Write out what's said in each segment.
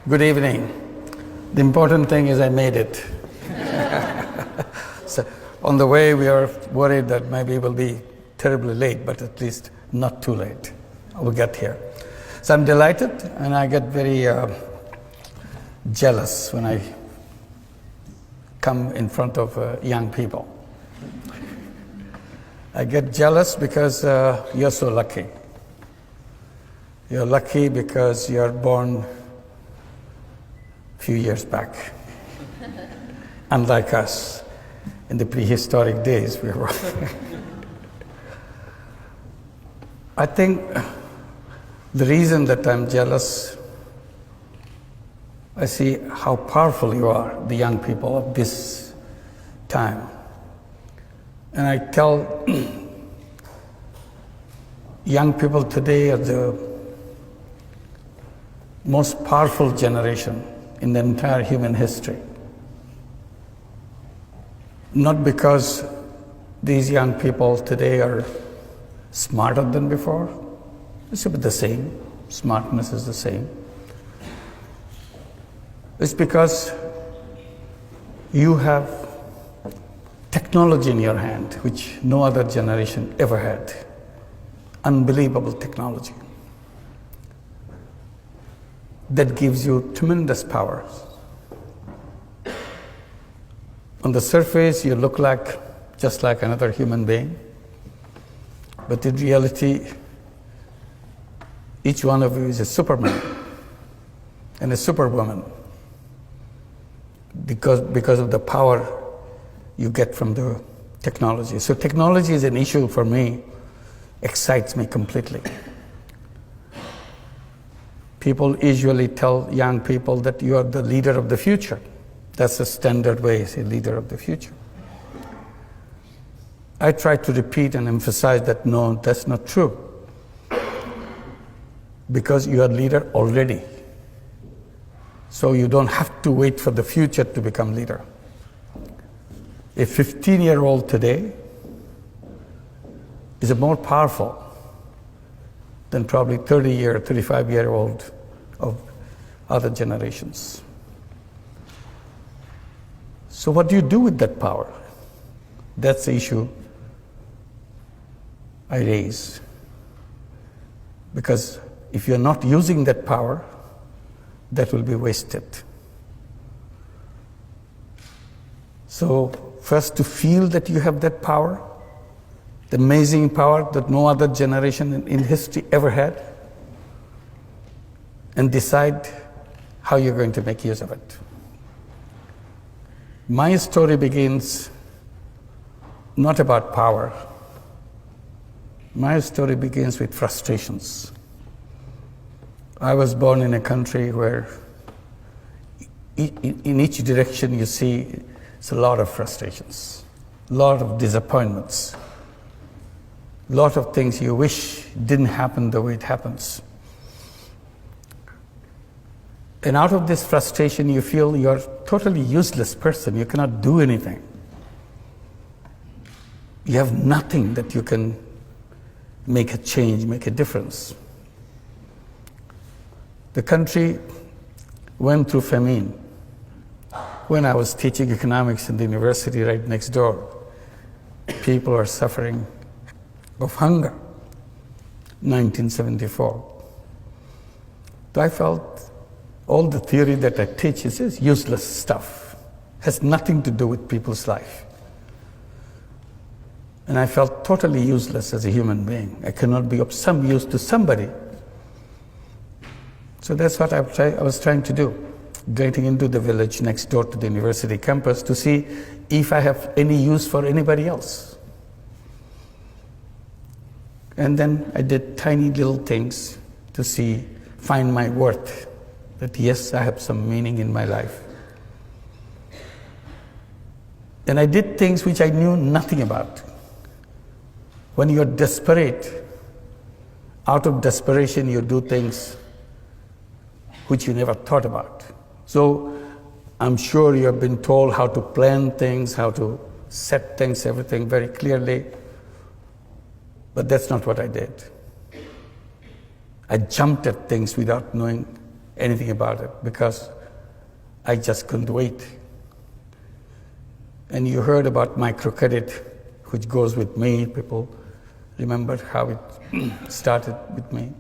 Good evening. The important thing is I made it. So on the way, we are worried that maybe we'll be terribly late, but at least not too late. We'll get here. So I'm delighted, and I get very jealous when I come in front of young people. I get jealous because you're so lucky. You're lucky because you're born a few years back. Unlike us, in the prehistoric days, we were. I think the reason that I'm jealous, I see how powerful you are, the young people of this time. And I tell young people today are the most powerful generation in the entire human history. Not because these young people today are smarter than before. It's about the same. Smartness is the same. It's because you have technology in your hand, which no other generation ever had. Unbelievable technology. That gives you tremendous power. On the surface, you look just like another human being. But in reality, each one of you is a Superman and a Superwoman because of the power you get from the technology. So technology is an issue for me, excites me completely. People usually tell young people that you are the leader of the future. That's the standard way, say leader of the future. I try to repeat and emphasize that no, that's not true. Because you are leader already. So you don't have to wait for the future to become leader. A 15-year-old today is more powerful than probably 35-year-old of other generations. So what do you do with that power? That's the issue I raise. Because if you're not using that power, that will be wasted. So first to feel that you have that power, the amazing power that no other generation in history ever had, and decide how you're going to make use of it. My story begins not about power. My story begins with frustrations. I was born in a country where in each direction you see it's a lot of frustrations, a lot of disappointments, a lot of things you wish didn't happen the way it happens. And out of this frustration, you feel you're a totally useless person. You cannot do anything. You have nothing that you can make a change, make a difference. The country went through famine. When I was teaching economics in the university right next door, people are suffering of hunger, 1974. So I felt all the theory that I teach is useless stuff, has nothing to do with people's life. And I felt totally useless as a human being. I cannot be of some use to somebody. So that's what I was trying to do, getting into the village next door to the university campus to see if I have any use for anybody else. And then I did tiny little things to find my worth, that yes, I have some meaning in my life. And I did things which I knew nothing about. When you're desperate, out of desperation you do things which you never thought about. So I'm sure you have been told how to plan things, how to set things, everything very clearly. But that's not what I did. I jumped at things without knowing anything about it because I just couldn't wait. And you heard about microcredit, which goes with me. People remember how it started with me.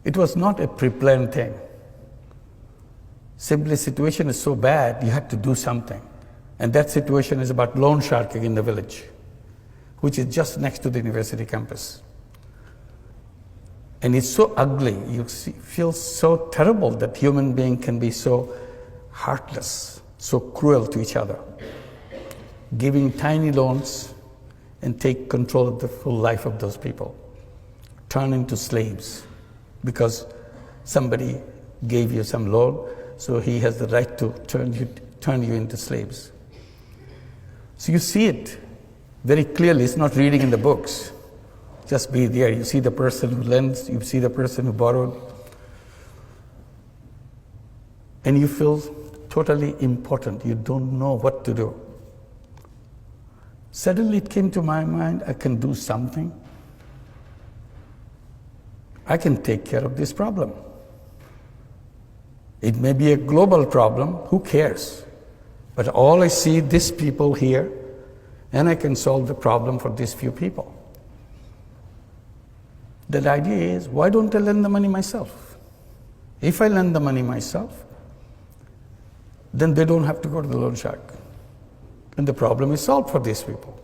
It was not a pre-planned thing. Simply, situation is so bad, you had to do something. And that situation is about loan sharking in the village, which is just next to the university campus. And it's so ugly. You feel so terrible that human being can be so heartless, so cruel to each other, giving tiny loans and take control of the full life of those people, turn into slaves because somebody gave you some loan, so he has the right to turn you into slaves. So you see it very clearly. It's not reading in the books. Just be there. You see the person who lends, you see the person who borrowed, and you feel totally important. You don't know what to do. Suddenly it came to my mind, I can do something. I can take care of this problem. It may be a global problem, who cares? But all I see, these people here, and I can solve the problem for these few people. The idea is, why don't I lend the money myself? If I lend the money myself, then they don't have to go to the loan shark. And the problem is solved for these people.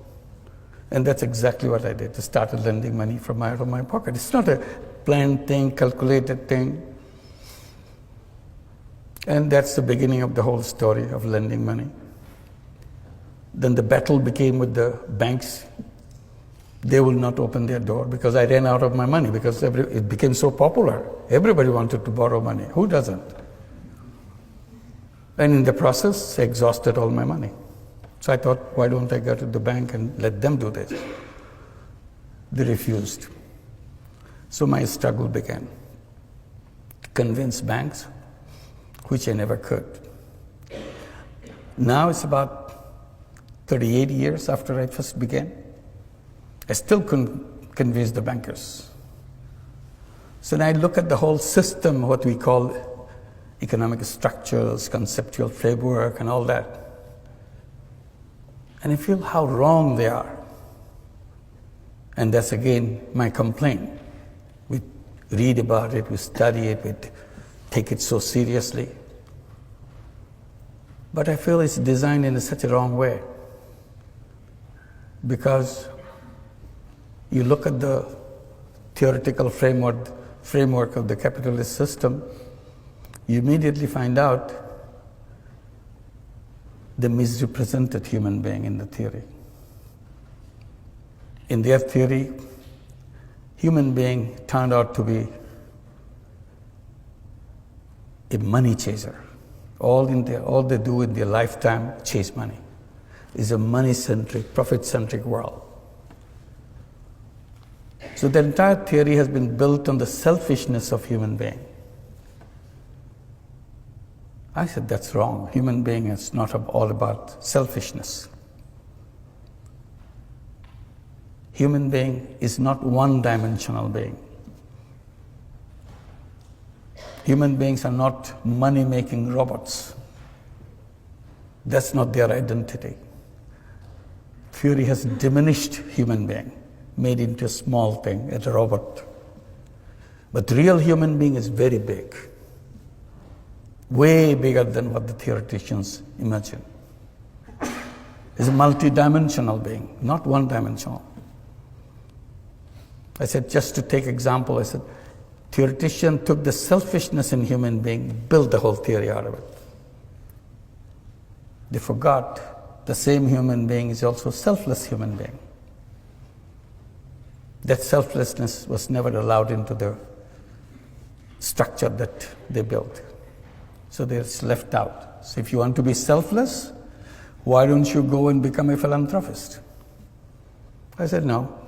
And that's exactly what I did. I started lending money from out of my pocket. It's not a planned thing, calculated thing. And that's the beginning of the whole story of lending money. Then the battle became with the banks. They will not open their door because I ran out of my money because it became so popular. Everybody wanted to borrow money. Who doesn't? And in the process, I exhausted all my money. So I thought, why don't I go to the bank and let them do this? They refused. So my struggle began to convince banks, which I never could. Now it's about 38 years after I first began. I still couldn't convince the bankers. So now I look at the whole system, what we call economic structures, conceptual framework, and all that. And I feel how wrong they are. And that's again my complaint. We read about it, we study it, we take it so seriously. But I feel it's designed in such a wrong way. Because you look at the theoretical framework of the capitalist system, you immediately find out the misrepresented human being in the theory. In their theory, human being turned out to be a money chaser. All they do in their lifetime, chase money. It's a money-centric, profit-centric world. So the entire theory has been built on the selfishness of human being. I said, that's wrong. Human being is not all about selfishness. Human being is not one-dimensional being. Human beings are not money-making robots. That's not their identity. Theory has diminished human being, made into a small thing, as a robot. But real human being is very big, way bigger than what the theoreticians imagine. It's a multi-dimensional being, not one-dimensional. I said, just to take example, I said, theoretician took the selfishness in human being, built the whole theory out of it. They forgot the same human being is also a selfless human being. That selflessness was never allowed into the structure that they built. So they're left out. So if you want to be selfless, why don't you go and become a philanthropist? I said, no.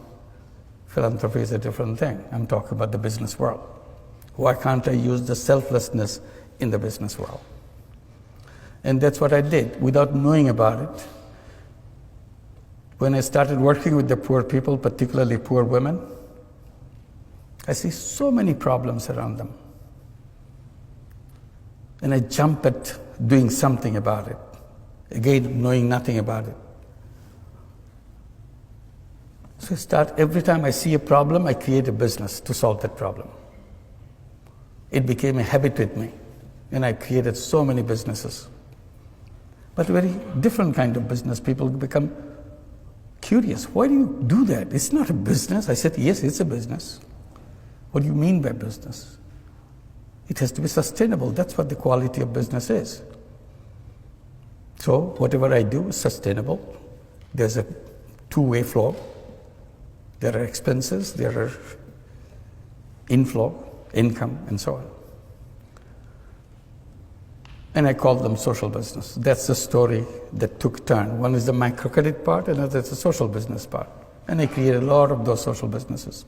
Philanthropy is a different thing. I'm talking about the business world. Why can't I use the selflessness in the business world? And that's what I did without knowing about it. When I started working with the poor people, particularly poor women, I see so many problems around them. And I jump at doing something about it. Again, knowing nothing about it. So every time I see a problem, I create a business to solve that problem. It became a habit with me, and I created so many businesses. But a very different kind of business. People become curious. Why do you do that? It's not a business. I said, yes, it's a business. What do you mean by business? It has to be sustainable. That's what the quality of business is. So whatever I do is sustainable. There's a two-way flow. There are expenses, there are inflow, income, and so on. And I call them social business. That's the story that took turn. One is the microcredit part, and another is the social business part. And I created a lot of those social businesses.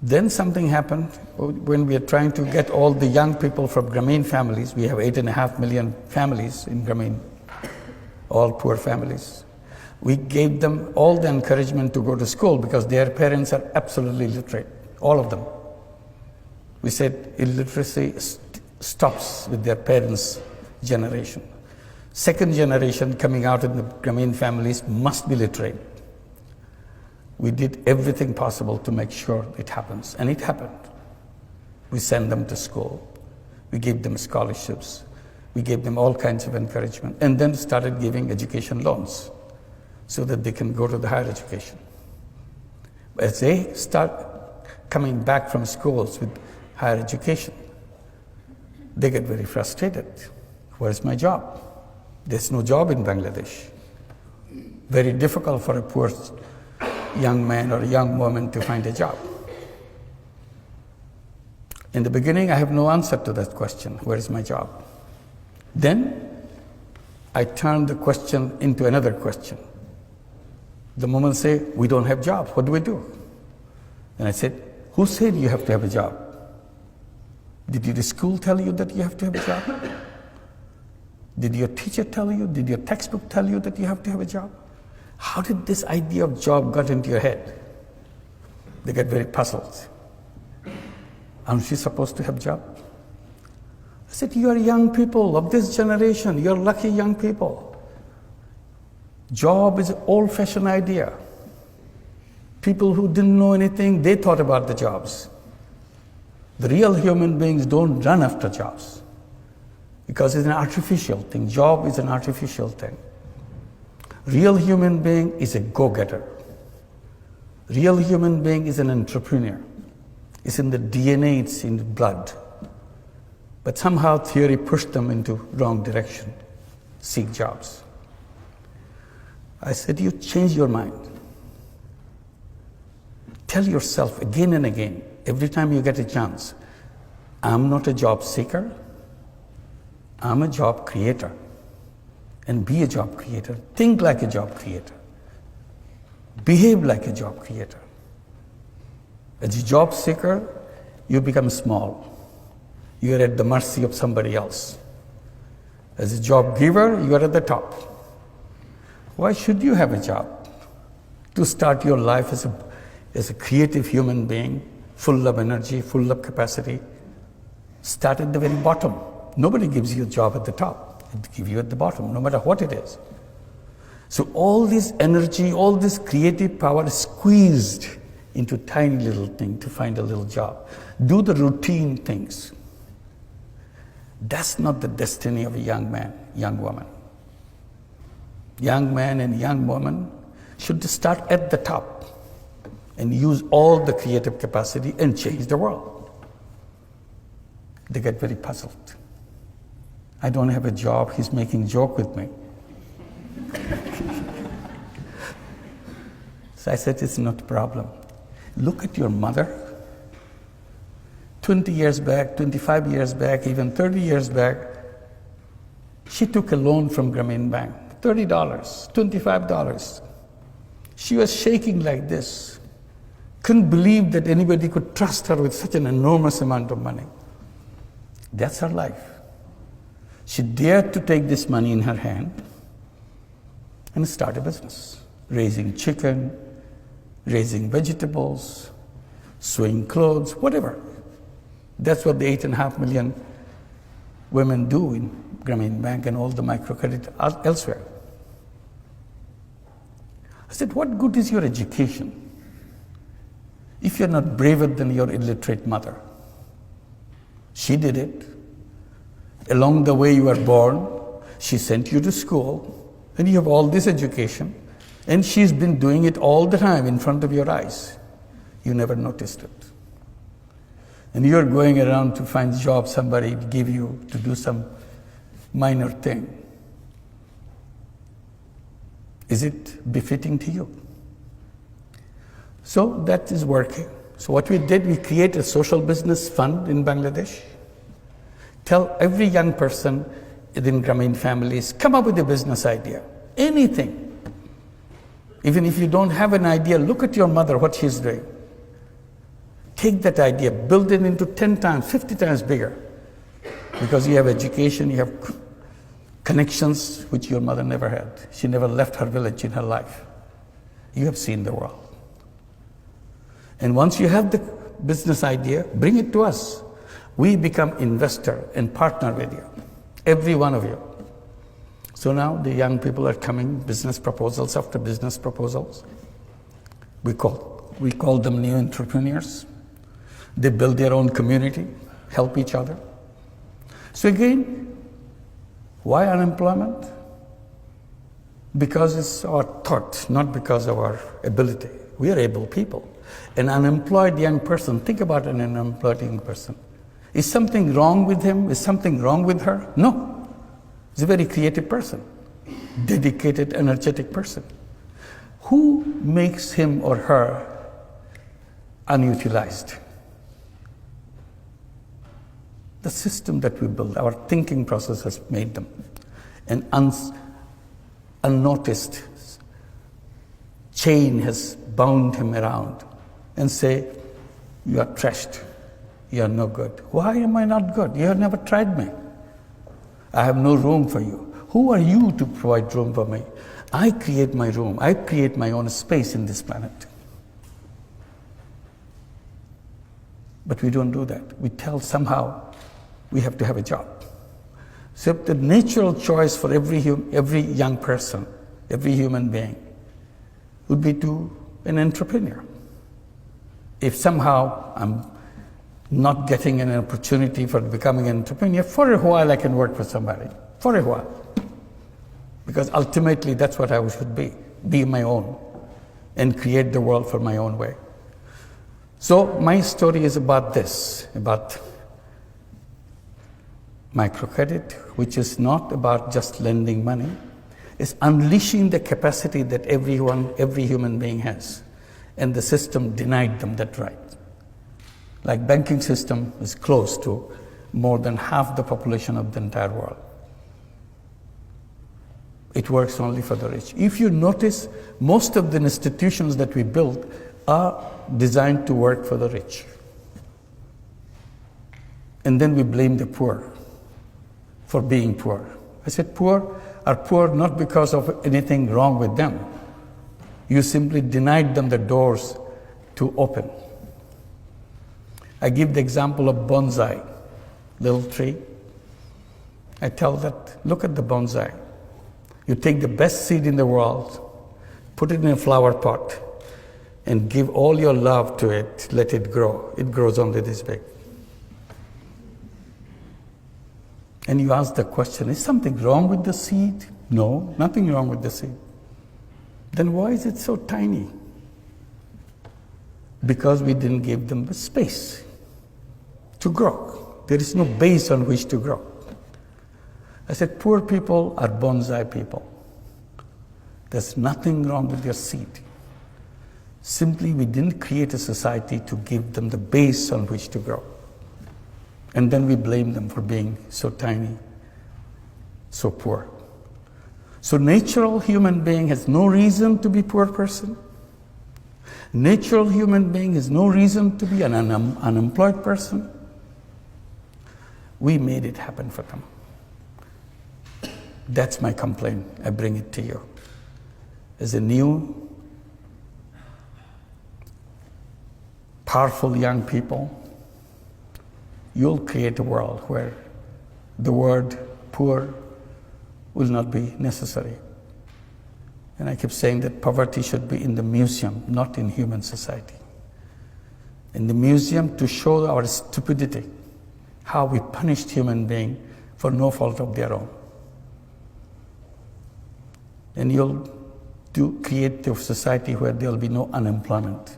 Then something happened when we are trying to get all the young people from Grameen families. We have 8.5 million families in Grameen, all poor families. We gave them all the encouragement to go to school because their parents are absolutely literate, all of them. We said illiteracy stops with their parents' generation. Second generation coming out in the Grameen families must be literate. We did everything possible to make sure it happens, and it happened. We sent them to school. We gave them scholarships. We gave them all kinds of encouragement, and then started giving education loans so that they can go to the higher education. As they start coming back from schools with higher education, they get very frustrated. Where's my job? There's no job in Bangladesh. Very difficult for a poor young man or a young woman to find a job. In the beginning, I have no answer to that question, where is my job? Then I turned the question into another question. The moment say, we don't have jobs, what do we do? And I said, who said you have to have a job? Did your school tell you that you have to have a job? Did your teacher tell you? Did your textbook tell you that you have to have a job? How did this idea of job got into your head? They get very puzzled. Aren't you supposed to have a job? I said, you are young people of this generation. You're lucky young people. Job is an old-fashioned idea. People who didn't know anything, they thought about the jobs. The real human beings don't run after jobs because it's an artificial thing. Job is an artificial thing. Real human being is a go-getter. Real human being is an entrepreneur. It's in the DNA, it's in the blood. But somehow theory pushed them into wrong direction. Seek jobs. I said, you change your mind. Tell yourself again and again, every time you get a chance, I'm not a job seeker, I'm a job creator. And be a job creator. Think like a job creator. Behave like a job creator. As a job seeker, you become small. You are at the mercy of somebody else. As a job giver, you are at the top. Why should you have a job? To start your life as a creative human being, full of energy, full of capacity. Start at the very bottom. Nobody gives you a job at the top. It gives you at the bottom, no matter what it is. So all this energy, all this creative power is squeezed into tiny little thing to find a little job. Do the routine things. That's not the destiny of a young man, young woman. Young man and young woman should start at the top and use all the creative capacity and change the world. They get very puzzled. I don't have a job, he's making joke with me. So I said, it's not a problem. Look at your mother. 20 years back, 25 years back, even 30 years back, she took a loan from Grameen Bank, $30, $25. She was shaking like this. Couldn't believe that anybody could trust her with such an enormous amount of money. That's her life. She dared to take this money in her hand and start a business, raising chicken, raising vegetables, sewing clothes, whatever. That's what the 8.5 million women do in Grameen Bank and all the microcredit elsewhere. I said, what good is your education if you're not braver than your illiterate mother? She did it. Along the way you were born, she sent you to school, and you have all this education, and she's been doing it all the time in front of your eyes. You never noticed it. And you're going around to find a job somebody give you to do some minor thing. Is it befitting to you? So that is working. So what we did, we created a social business fund in Bangladesh. Tell every young person within Grameen families, come up with a business idea, anything. Even if you don't have an idea, look at your mother, what she's doing. Take that idea, build it into 10 times, 50 times bigger. Because you have education, you have connections which your mother never had. She never left her village in her life. You have seen the world. And once you have the business idea, bring it to us. We become investor and partner with you, every one of you. So now the young people are coming, business proposals after business proposals. We call them new entrepreneurs. They build their own community, help each other. So again, why unemployment? Because it's our thought, not because of our ability. We are able people. An unemployed young person, think about an unemployed young person. Is something wrong with him? Is something wrong with her? No. He's a very creative person, dedicated, energetic person. Who makes him or her unutilized? The system that we build, our thinking process has made them. An unnoticed chain has bound him around and say, you are trashed, you are no good. Why am I not good? You have never tried me. I have no room for you. Who are you to provide room for me? I create my room. I create my own space in this planet. But we don't do that. We tell somehow we have to have a job. So the natural choice for every young person, every human being, would be to an entrepreneur. If somehow I'm not getting an opportunity for becoming an entrepreneur, for a while I can work for somebody, for a while. Because ultimately that's what I should be my own, and create the world for my own way. So my story is about this, about microcredit, which is not about just lending money. It's unleashing the capacity that every human being has. And the system denied them that right. Like banking system is close to more than half the population of the entire world. It works only for the rich. If you notice, most of the institutions that we build are designed to work for the rich. And then we blame the poor for being poor. I said poor are poor not because of anything wrong with them. You simply denied them the doors to open. I give the example of bonsai, little tree. I tell that, look at the bonsai. You take the best seed in the world, put it in a flower pot, and give all your love to it, let it grow. It grows only this big. And you ask the question, is something wrong with the seed? No, nothing wrong with the seed. Then why is it so tiny? Because we didn't give them the space to grow. There is no base on which to grow. I said, poor people are bonsai people. There's nothing wrong with their seed. Simply, we didn't create a society to give them the base on which to grow. And then we blame them for being so tiny, so poor. So natural human being has no reason to be poor person. Natural human being has no reason to be an unemployed person. We made it happen for them. That's my complaint. I bring it to you. As a new, powerful young people, you'll create a world where the word poor will not be necessary. And I keep saying that poverty should be in the museum, not in human society. In the museum to show our stupidity, how we punished human beings for no fault of their own. And you'll create a society where there will be no unemployment.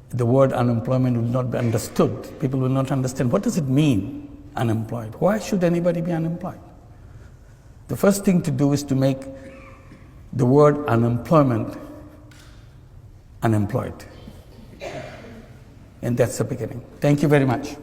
The word unemployment will not be understood. People will not understand, what does it mean, unemployed? Why should anybody be unemployed? The first thing to do is to make the word unemployment unemployed. And that's the beginning. Thank you very much.